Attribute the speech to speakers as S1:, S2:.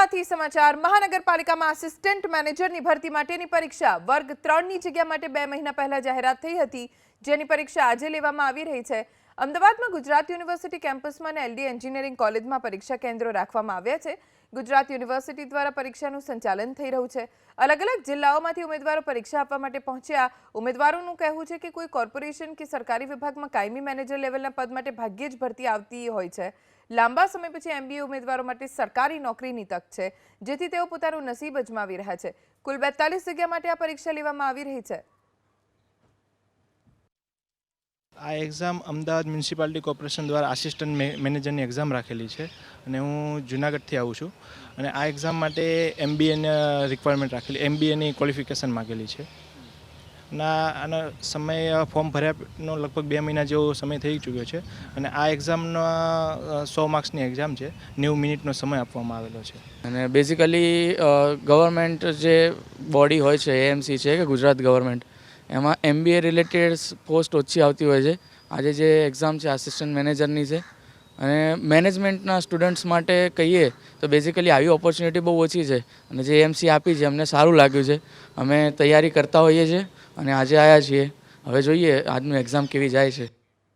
S1: અમદાવાદથી સમાચાર મહાનગરપાલિકામાં આસિસ્ટન્ટ મેનેજરની ભરતી માટેની પરીક્ષા વર્ગ 3ની જગ્યા માટે 2 મહિના પહેલા જાહેરાત થઈ હતી, જેની પરીક્ષા આજે લેવામાં આવી રહી છે। અમદાવાદમાં ગુજરાત યુનિવર્સિટી કેમ્પસમાં અને એલડી એન્જિનિયરિંગ કોલેજમાં પરીક્ષા કેન્દ્રો રાખવામાં આવ્યા છે। ગુજરાત યુનિવર્સિટી દ્વારા પરીક્ષાનું સંચાલન થઈ રહ્યું છે। અલગ અલગ જિલ્લાઓમાંથી ઉમેદવારો પરીક્ષા આપવા માટે પહોંચ્યા। ઉમેદવારોનું કહેવું છે કે કોઈ કોર્પોરેશન કે સરકારી વિભાગમાં કાયમી મેનેજર લેવલના પદ માટે ભાગ્યે જ ભરતી આવતી હોય છે। લાંબા સમય પછી એમબીએ ઉમેદવારો માટે સરકારી નોકરીની તક છે, જેથી તેઓ પોતાનું નસીબ અજમાવી રહ્યા છે। કુલ 42 જગ્યા માટે આ પરીક્ષા લેવામાં આવી રહી છે।
S2: આ એક્ઝામ અમદાવાદ મ્યુનિસિપાલિટી કોર્પોરેશન દ્વારા આસિસ્ટન્ટ મેનેજરની એક્ઝામ રાખેલી છે અને હું જૂનાગઢથી આવું છું અને આ એક્ઝામ માટે એમબીએની રિક્વાયરમેન્ટ રાખેલી, એમબીએની ક્વોલિફિકેશન માગેલી છે અને આનો સમય ફોર્મ ભર્યાનો લગભગ 2 મહિના જેવો સમય થઈ ચૂક્યો છે અને આ એક્ઝામનો 100 માર્ક્સની એક્ઝામ છે, 90 મિનિટનો સમય આપવામાં આવેલો છે।
S3: અને બેઝિકલી ગવર્મેન્ટ જે બોડી હોય છે એએમસી છે કે ગુજરાત ગવર્મેન્ટ, એમાં એમબીએ રિલેટેડ પોસ્ટ ઓછી આવતી હોય છે। આજે જે એક્ઝામ છે આસિસ્ટન્ટ મેનેજરની છે અને મેનેજમેન્ટના સ્ટુડન્ટ્સ માટે કહીએ તો બેઝિકલી આવી ઓપોર્ચ્યુનિટી બહુ ઓછી છે અને જે એએમસી આપી છે અમને સારું લાગ્યું છે। અમે તૈયારી કરતા હોઈએ છીએ અને આજે આવ્યા છીએ। હવે જોઈએ આજનું એક્ઝામ કેવી જાય છે।